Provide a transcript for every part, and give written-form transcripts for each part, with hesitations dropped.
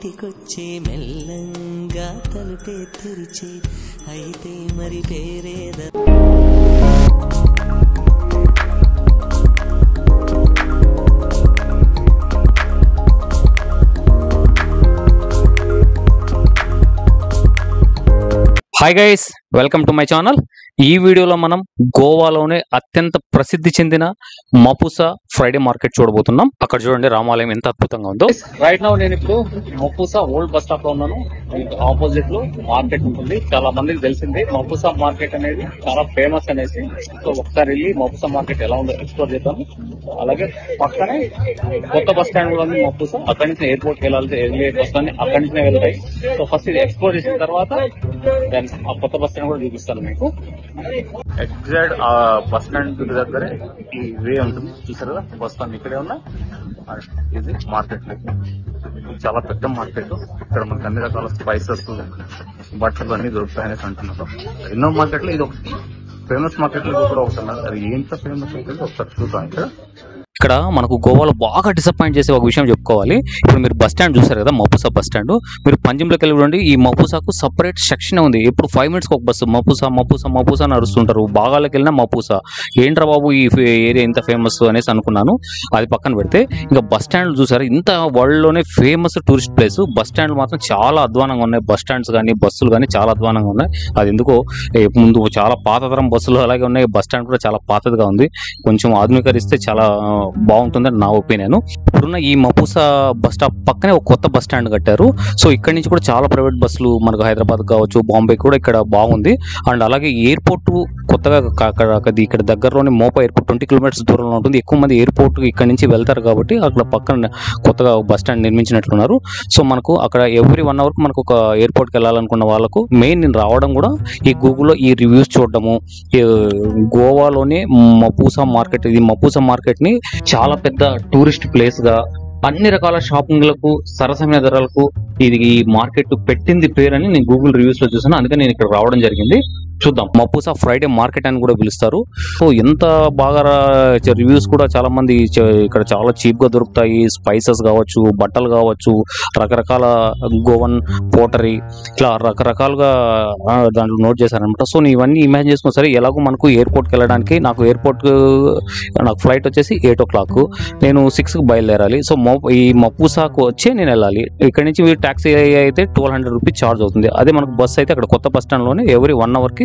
ఇంటికొచ్చే మెల్లంగా తలుపే తెరిచే అయితే మరి పేరేదా hi guys, welcome to my channel. ఈ వీడియోలో మనం గోవాలోనే అత్యంత ప్రసిద్ధి చెందిన మపుసా ఫ్రైడే మార్కెట్ చూడబోతున్నాం. అక్కడ చూడండి రామాలయం ఎంత అద్భుతంగా ఉందో. రైట్ నౌ నేను ఇప్పుడు మపుసా ఓల్డ్ బస్ స్టాప్ లో ఉన్నాను. ఆపోజిట్ లో మార్కెట్ ఉంటుంది. చాలా మందికి తెలిసింది మపుసా మార్కెట్ అనేది చాలా ఫేమస్ అనేసి. సో ఒకసారి వెళ్ళి మపుసా మార్కెట్ ఎలా ఉందో ఎక్స్ప్లోర్ చేద్దాం. అలాగే పక్కనే కొత్త బస్ స్టాండ్ కూడా ఉంది మపుసా. అక్కడి నుంచి ఎయిర్పోర్ట్ కి వెళ్ళాలి బస్ అన్ని అక్కడి నుంచి వెళ్తాయి. సో ఫస్ట్ ఇది ఎక్స్ప్లోర్ చేసిన తర్వాత ఆ కొత్త బస్ స్టాండ్ కూడా చూపిస్తాను మీకు. ఎగ్జాక్ట్ ఆ బస్ స్టాండ్ దగ్గరే ఈ వే ఉంటుంది, చూసారు కదా. బస్ స్టాండ్ ఇక్కడే ఉన్నా. ఇది మార్కెట్, చాలా పెద్ద మార్కెట్. ఇక్కడ మనకు అన్ని రకాల స్పైసెస్, బట్టలు అన్ని దొరుకుతాయనేసి అంటున్నారు. ఎన్నో మార్కెట్లు ఇది ఒక ఫేమస్ మార్కెట్ లో కూడా ఒకటి ఉన్నారు. అది ఎంత ఫేమస్ అయితే ఒకసారి చూద్దాం. ఇక్కడ మనకు గోవాలో బాగా డిసప్పాయింట్ చేసే ఒక విషయం చెప్పుకోవాలి. ఇప్పుడు మీరు బస్ స్టాండ్ చూసారు కదా, మపుసా బస్ స్టాండ్. మీరు పంజంలోకి వెళ్ళి చూడండి, ఈ మపుసాకు సపరేట్ సెక్షన్ ఉంది. ఇప్పుడు 5 minutes ఒక బస్సు మపుసా మపుసా మపుసా నడుస్తుంటారు. బాగాలోకి వెళ్ళినా మపుసా. ఏంట్రా బాబు ఈ ఏరియా ఇంత ఫేమస్ అనేసి అనుకున్నాను. అది పక్కన పెడితే ఇంకా బస్ స్టాండ్లు చూసారు, ఇంత వరల్డ్ లోనే ఫేమస్ టూరిస్ట్ ప్లేస్. బస్ స్టాండ్లు మాత్రం చాలా అధ్వానంగా ఉన్నాయి. బస్ స్టాండ్స్ కానీ బస్సులు కానీ చాలా అధ్వానంగా ఉన్నాయి. అది ఎందుకో ముందు చాలా పాతతరం బస్సులు అలాగే ఉన్నాయి. బస్ స్టాండ్ కూడా చాలా పాతదిగా ఉంది. కొంచెం ఆధునీకరిస్తే చాలా బాగుంటుందని నా ఒపీనియన్. ఇప్పుడున్న ఈ మపుసా బస్ స్టాప్ పక్కనే ఒక కొత్త బస్ స్టాండ్ కట్టారు. సో ఇక్కడ నుంచి కూడా చాలా ప్రైవేట్ బస్సులు మనకు హైదరాబాద్ కావచ్చు, బాంబే కూడా ఇక్కడ బాగుంది. అండ్ అలాగే ఎయిర్పోర్ట్ కొత్తగా ఇక్కడ దగ్గరలోనే మోపా ఎయిర్పోర్ట్ 20 kilometers దూరంలో ఉంటుంది. ఎక్కువ మంది ఎయిర్పోర్ట్ ఇక్కడ నుంచి వెళ్తారు కాబట్టి అక్కడ పక్కన కొత్తగా బస్ స్టాండ్ నిర్మించినట్లున్నారు. సో మనకు అక్కడ ఎవ్రీ 1 hour మనకు ఒక ఎయిర్పోర్ట్కి వెళ్ళాలనుకున్న వాళ్ళకు మెయిన్ నేను రావడం కూడా ఈ గూగుల్లో ఈ రివ్యూస్ చూడడము. గోవాలోనే మపుసా మార్కెట్, ఇది మపుసా మార్కెట్ ని చాలా పెద్ద టూరిస్ట్ ప్లేస్ గా అన్ని రకాల షాపింగ్లకు సరసమైన ధరలకు ఇది ఈ మార్కెట్ పెట్టింది పేరని నేను గూగుల్ రివ్యూస్ లో చూసాను. అందుకని నేను ఇక్కడ రావడం జరిగింది. చూద్దాం. మపుసా ఫ్రైడే మార్కెట్ అని కూడా పిలుస్తారు. సో ఎంత బాగా రివ్యూస్ కూడా చాలా మంది ఇక్కడ చాలా చీప్ గా దొరుకుతాయి. స్పైసెస్ కావచ్చు, బట్టలు కావచ్చు, రకరకాల గోవన్ పోటరీ, ఇట్లా రకరకాలుగా దాంట్లో నోట్ చేశారనమాట. సో నేను ఇవన్నీ ఇమాజిన్ చేసుకున్నా సరే, ఎలాగో మనకు ఎయిర్పోర్ట్కి వెళ్ళడానికి నాకు ఫ్లైట్ వచ్చేసి 8 o'clock, నేను 6కి బయలుదేరాలి. సో ఈ మపుసాకు వచ్చి నేను వెళ్ళాలి. ఇక్కడ నుంచి ట్యాక్సీ అయితే 1200 rupees ఛార్జ్ అవుతుంది. అదే మనకు బస్ అయితే అక్కడ కొత్త బస్ స్టాండ్ లోనే ఎవ్రీ 1 hour కి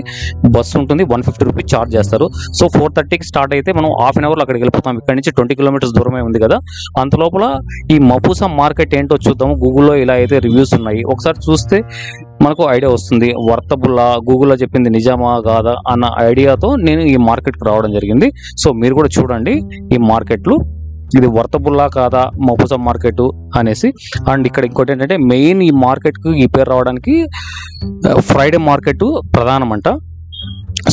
బస్సు ఉంటుంది. 150 rupees ఛార్జ్ చేస్తారు. సో 4:30కి స్టార్ట్ అయితే మనం ½ an hour అక్కడికి వెళ్ళిపోతాం. ఇక్కడ నుంచి 20 kilometers దూరమే ఉంది కదా. అంత లోపల ఈ మపుసా మార్కెట్ ఏంటో చూద్దాము. గూగుల్లో ఇలా అయితే రివ్యూస్ ఉన్నాయి. ఒకసారి చూస్తే మనకు ఐడియా వస్తుంది. వర్తబుల్లా, గూగుల్లో చెప్పింది నిజమా కాదా అన్న ఐడియాతో నేను ఈ మార్కెట్కి రావడం జరిగింది. సో మీరు కూడా చూడండి ఈ మార్కెట్లు, ఇది వర్తబుల్లా కాదా మపుసా మార్కెట్ అనేసి. అండ్ ఇక్కడ ఇంకోటి ఏంటంటే మెయిన్ ఈ మార్కెట్కి ఈ పేరు రావడానికి ఫ్రైడే మార్కెట్ ప్రధానమంట.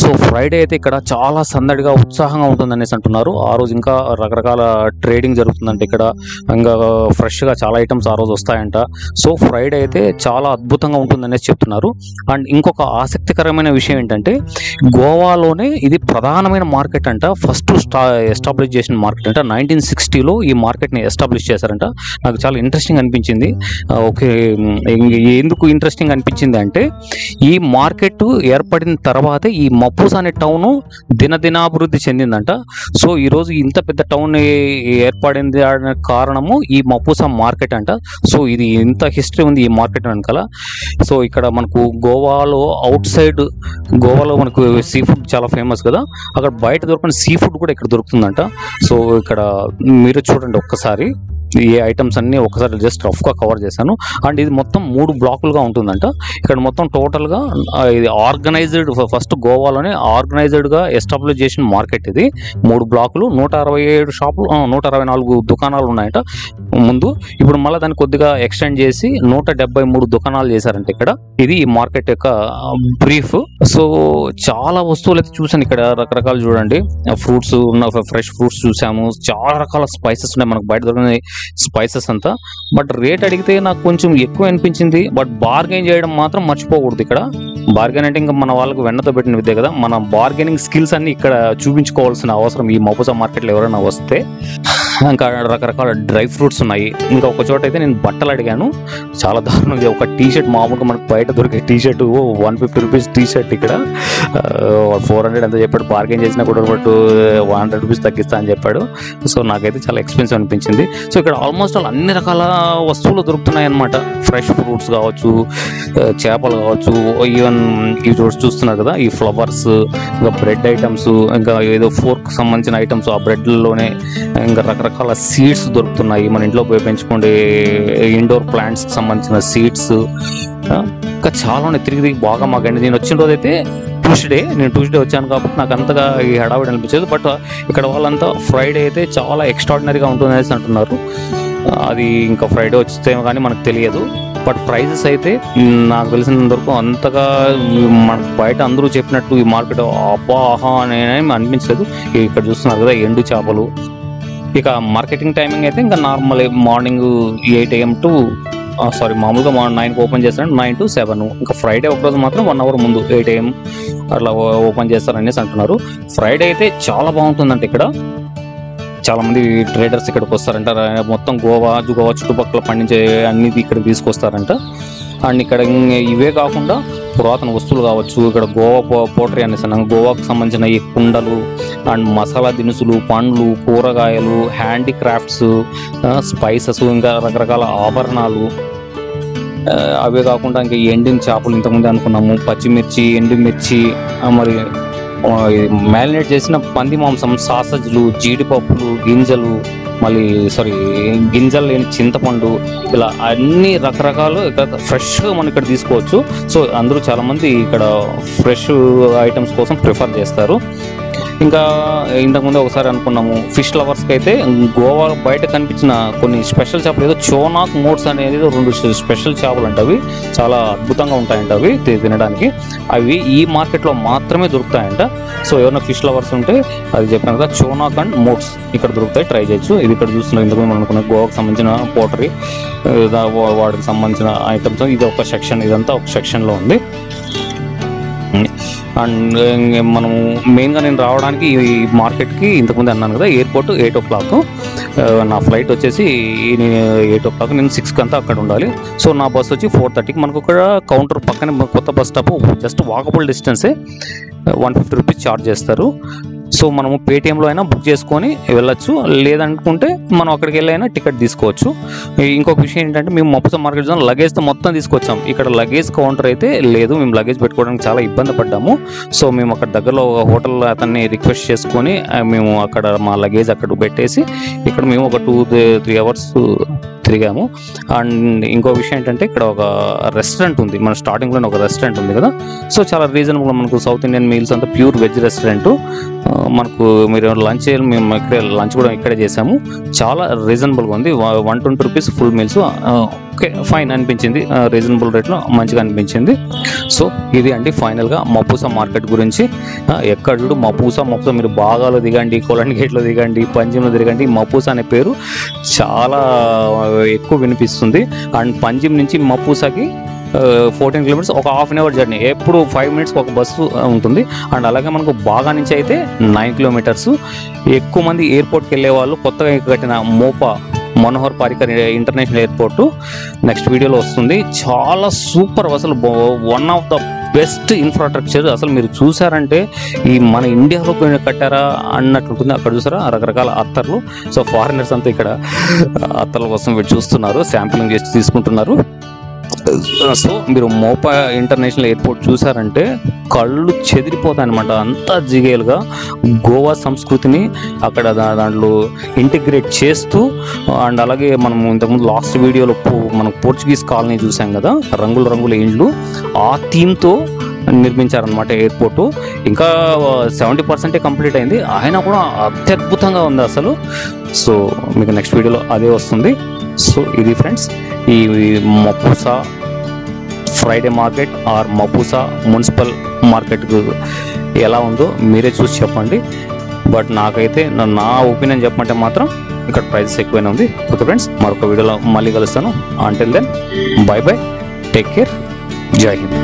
సో ఫ్రైడే అయితే ఇక్కడ చాలా సందడిగా ఉత్సాహంగా ఉంటుంది అనేసి అంటున్నారు. ఆ రోజు ఇంకా రకరకాల ట్రేడింగ్ జరుగుతుందంట. ఇక్కడ ఇంకా ఫ్రెష్గా చాలా ఐటమ్స్ ఆ రోజు వస్తాయంట. సో ఫ్రైడే అయితే చాలా అద్భుతంగా ఉంటుంది అనేసి చెప్తున్నారు. అండ్ ఇంకొక ఆసక్తికరమైన విషయం ఏంటంటే గోవాలోనే ఇది ప్రధానమైన మార్కెట్ అంట. ఫస్ట్ ఎస్టాబ్లిష్ చేసిన మార్కెట్ అంట. 1960లో ఈ మార్కెట్ని ఎస్టాబ్లిష్ చేశారంట. నాకు చాలా ఇంట్రెస్టింగ్ అనిపించింది. ఓకే, ఎందుకు ఇంట్రెస్టింగ్ అనిపించింది అంటే ఈ మార్కెట్ ఏర్పడిన తర్వాతే ఈ మపుసా అనే టౌన్ దినదినాభివృద్ధి చెందిందంట. సో ఈరోజు ఇంత పెద్ద టౌన్ ఏర్పడింది కారణము ఈ మపుసా మార్కెట్ అంట. సో ఇది ఇంత హిస్టరీ ఉంది ఈ మార్కెట్ వెనకాల. సో ఇక్కడ మనకు గోవాలో అవుట్ సైడ్, గోవాలో మనకు సీ ఫుడ్ చాలా ఫేమస్ కదా, అక్కడ బయట దొరకని సీ ఫుడ్ కూడా ఇక్కడ దొరుకుతుందంట. సో ఇక్కడ మీరు చూడండి ఒక్కసారి ఈ ఐటమ్స్ అన్ని ఒకసారి జస్ట్ రఫ్గా కవర్ చేశాను. అండ్ ఇది మొత్తం 3 బ్లాకులుగా ఉంటుందంట. ఇక్కడ మొత్తం టోటల్గా ఇది ఆర్గనైజ్డ్, ఫస్ట్ గోవాలోనే ఆర్గనైజ్డ్గా ఎస్టాబ్లిష్ చేసిన మార్కెట్ ఇది. 3 బ్లాకులు, 167 షాపులు, 164 దుకాణాలు ఉన్నాయంట ముందు. ఇప్పుడు మళ్ళీ దాన్ని కొద్దిగా ఎక్స్టెండ్ చేసి 173 దుకాణాలు చేశారంట ఇక్కడ. ఇది ఈ మార్కెట్ యొక్క బ్రీఫ్. సో చాలా వస్తువులు అయితే చూసాను ఇక్కడ, రకరకాలు చూడండి. ఫ్రూట్స్ ఉన్న, ఫ్రెష్ ఫ్రూట్స్ చూసాము. చాలా రకాల స్పైసెస్ ఉన్నాయి మనకు బయట దొరికిన స్పైసెస్ అంతా. బట్ రేట్ అడిగితే నాకు కొంచెం ఎక్కువ అనిపించింది. బట్ బార్గెన్ చేయడం మాత్రం మర్చిపోకూడదు. ఇక్కడ బార్గెన్ అంటే ఇంకా మన వాళ్ళకు వెన్నతో పెట్టిన విద్య కదా. మన బార్గెనింగ్ స్కిల్స్ అన్ని ఇక్కడ చూపించుకోవాల్సిన అవసరం ఈ మపుసా మార్కెట్లో ఎవరైనా వస్తే. ఇంకా రకరకాల డ్రై ఫ్రూట్స్ ఉన్నాయి. ఇంకా ఒక చోట అయితే నేను బట్టలు అడిగాను, చాలా దారుణంగా ఒక టీ షర్ట్, మామూలుగా మనకు బయట దొరికే T shirt 150 rupees T shirt ఇక్కడ 400 ఎంత చెప్పాడు. బార్గెన్ చేసినా కూడా బట్ 100 రూపీస్ తగ్గిస్తా అని చెప్పాడు. సో నాకైతే చాలా ఎక్స్పెన్సివ్ అనిపించింది. సో ఇక్కడ ఆల్మోస్ట్ అన్ని రకాల వస్తువులు దొరుకుతున్నాయి అన్నమాట. ఫ్రెష్ ఫ్రూట్స్ కావచ్చు, చేపలు కావచ్చు, ఈవెన్ ఈ చూస్తున్నారు కదా ఈ ఫ్లవర్స్, ఇంకా బ్రెడ్ ఐటమ్స్, ఇంకా ఏదో ఫోర్క్ సంబంధించిన ఐటమ్స్ ఆ బ్రెడ్లోనే, ఇంకా రకరకాల సీడ్స్ దొరుకుతున్నాయి. మన ఇంట్లో పెంచుకోండి ఇండోర్ ప్లాంట్స్కి సంబంధించిన సీడ్స్, ఇంకా చాలా ఉన్నాయి. తిరిగి బాగా మాకండి. నేను వచ్చిన రోజు అయితే నేను ట్యూస్డే వచ్చాను కాబట్టి నాకు అంతగా ఈ హడావిడి అనిపించదు. బట్ ఇక్కడ వాళ్ళంతా ఫ్రైడే అయితే చాలా ఎక్స్ట్రాడినరీగా ఉంటుంది అనేసి అంటున్నారు. అది ఇంకా ఫ్రైడే వచ్చేమో కానీ మనకు తెలియదు. బట్ ప్రైజెస్ అయితే నాకు తెలిసినంత వరకు అంతగా మనకు బయట అందరూ చెప్పినట్టు ఈ మార్కెట్ అబ్బా ఆహా అని అనిపించలేదు. ఇక్కడ చూస్తున్నారు కదా ఎండు చేపలు. ఇక మార్కెటింగ్ టైమింగ్ అయితే ఇంకా నార్మల్ మార్నింగ్ 8 AM టు మామూలుగా 9కి ఓపెన్ చేస్తాను, 9 to 7. ఇంకా ఫ్రైడే ఒకరోజు మాత్రం 1 hour ముందు 8 AM అట్లా ఓపెన్ చేస్తారనేసి అంటున్నారు. ఫ్రైడే అయితే చాలా బాగుంటుందంట. ఇక్కడ చాలా మంది ట్రేడర్స్ ఇక్కడికి వస్తారంట. మొత్తం గోవా చుట్టుపక్కల పండించే అన్ని ఇక్కడికి తీసుకొస్తారంట. అండ్ ఇక్కడ ఇవే కాకుండా పురాతన వస్తువులు కావచ్చు, ఇక్కడ గోవా పోటరీ అనేసి గోవాకు సంబంధించిన ఈ కుండలు అండ్ మసాలా దినుసులు, పండ్లు, కూరగాయలు, హ్యాండీక్రాఫ్ట్స్, స్పైసెస్, ఇంకా రకరకాల ఆభరణాలు, అవే కాకుండా ఇంకా ఎండిన చేపలు ఇంతకుముందు అనుకున్నాము, పచ్చిమిర్చి, ఎండుమిర్చి, మరి మ్యారినేట్ చేసిన పంది మాంసం, సాసజ్లు, జీడిపప్పులు, గింజలు, గింజలు లేని చింతపండు, ఇలా అన్ని రకరకాలు ఇక్కడ ఫ్రెష్గా మనం ఇక్కడ తీసుకోవచ్చు. సో అందరూ చాలామంది ఇక్కడ ఫ్రెష్ ఐటమ్స్ కోసం ప్రిఫర్ చేస్తారు. ఇంకా ఇంతకుముందు ఒకసారి అనుకున్నాము ఫిష్ లవర్స్కి అయితే గోవా బయట కనిపించిన కొన్ని స్పెషల్ చేపలు, ఏదో చోనాక్ మోడ్స్ అనేది 2 స్పెషల్ చేపలు అంటే అవి చాలా అద్భుతంగా ఉంటాయంట. అవి తినడానికి అవి ఈ మార్కెట్లో మాత్రమే దొరుకుతాయంట. సో ఎవరైనా ఫిష్ లవర్స్ ఉంటే అది చెప్పిన కదా చోనాక్ అండ్ మోడ్స్ ఇక్కడ దొరుకుతాయి, ట్రై చేయొచ్చు. ఇది ఇక్కడ చూస్తున్నాం ఇంతకుముందు మనం అనుకున్న గోవాకు సంబంధించిన పోటరీ, వాటికి సంబంధించిన ఐటమ్స్. ఇది ఒక సెక్షన్, ఇదంతా ఒక సెక్షన్లో ఉంది. అండ్ మనము మెయిన్గా నేను రావడానికి ఈ మార్కెట్కి ఇంతకుముందు అన్నాను కదా ఎయిర్పోర్ట్ 8 o'clock, నా ఫ్లైట్ వచ్చేసి 8 o'clock, నేను 6కి అంతా అక్కడ ఉండాలి. సో నా బస్ వచ్చి 4:30కి. మనకు ఇక్కడ కౌంటర్ పక్కనే కొత్త బస్ స్టాప్, జస్ట్ వాకబుల్ డిస్టెన్సే, 150 రూపీస్ ఛార్జ్ చేస్తారు. సో మనము పేటిఎంలో అయినా బుక్ చేసుకొని వెళ్ళొచ్చు, లేదనుకుంటే మనం అక్కడికి వెళ్ళైనా టికెట్ తీసుకోవచ్చు. ఇంకొక విషయం ఏంటంటే మేము మపుసా మార్కెట్ లగేజ్తో మొత్తం తీసుకొచ్చాం. ఇక్కడ లగేజ్ కౌంటర్ అయితే లేదు, మేము లగేజ్ పెట్టుకోవడానికి చాలా ఇబ్బంది పడ్డాము. సో మేము అక్కడ దగ్గరలో హోటల్ అతన్ని రిక్వెస్ట్ చేసుకొని మేము అక్కడ మా లగేజ్ అక్కడ పెట్టేసి ఇక్కడ మేము ఒక 2-3 hours తిరిగాము. అండ్ ఇంకో విషయం ఏంటంటే ఇక్కడ ఒక రెస్టారెంట్ ఉంది, మన స్టార్టింగ్లోనే ఒక రెస్టారెంట్ ఉంది కదా. సో చాలా రీజనబుల్, మనకు సౌత్ ఇండియన్ మీల్స్ అంతా ప్యూర్ వెజ్ రెస్టారెంట్. మనకు మీరు లంచ్ మేము ఇక్కడ లంచ్ కూడా ఇక్కడే చేసాము, చాలా రీజనబుల్గా ఉంది. 120 rupees full meals. Okay fine అనిపించింది, రీజనబుల్ రేట్లో మంచిగా అనిపించింది. సో ఇది అండి ఫైనల్గా మపుసా మార్కెట్ గురించి. ఎక్కడ చూడు మపుసా మీరు బాగాలో దిగండి, కొలండి గేట్లో దిగండి, పంజిమ్లో దిగండి, మపుసా అనే పేరు చాలా ఎక్కువ వినిపిస్తుంది. అండ్ పంజిమ్ నుంచి మపుసాకి 14 kilometers, ఒక 1/2 hour జర్నీ. ఎప్పుడు 5 minutes ఒక బస్సు ఉంటుంది. అండ్ అలాగే మనకు బాగా నుంచి అయితే 9 kilometers. ఎక్కువ మంది ఎయిర్పోర్ట్కి వెళ్ళే వాళ్ళు కొత్తగా కట్టిన Mopa Manohar Parrikar international airport next వీడియోలో వస్తుంది. చాలా సూపర్, అసలు one of the best infrastructure. అసలు మీరు చూసారంటే ఈ మన ఇండియాలో కట్టారా అన్నట్లుంటుంది. అక్కడ చూసారా రకరకాల అత్తర్లు. సో ఫారినర్స్ అంతా ఇక్కడ అత్తర్ల కోసం చూస్తున్నారు, శాంపులింగ్ చేసి తీసుకుంటున్నారు. సో మీరు మోపా ఇంటర్నేషనల్ ఎయిర్పోర్ట్ చూసారంటే కళ్ళు చెదిరిపోతాయి అనమాట. అంతా జిగేలుగా గోవా సంస్కృతిని అక్కడ దాంట్లో ఇంటిగ్రేట్ చేస్తూ, అండ్ అలాగే మనం ఇంతకుముందు లాస్ట్ వీడియోలో మనం పోర్చుగీస్ కాలనీ చూసాం కదా, రంగుల ఇండ్లు, ఆ థీమ్తో నిర్మించారనమాట ఎయిర్పోర్టు. ఇంకా 70% కంప్లీట్ అయింది, అయినా కూడా అత్యద్భుతంగా ఉంది అసలు. సో మీకు నెక్స్ట్ వీడియోలో అదే వస్తుంది. సో ఇది ఫ్రెండ్స్ ఈ Mapusa Friday market or Mapusa municipal market ఎలా ఉందో మీరే చూసి చెప్పండి. బట్ నాకైతే నా ఒపీనియన్ చెప్పమంటే మాత్రం ఇక్కడ ప్రైసెస్ ఎక్కువైనా ఉంది. ఓకే ఫ్రెండ్స్, మరొక వీడియోలో మళ్ళీ కలుస్తాను. Until then bye bye, take care, Jai Hind.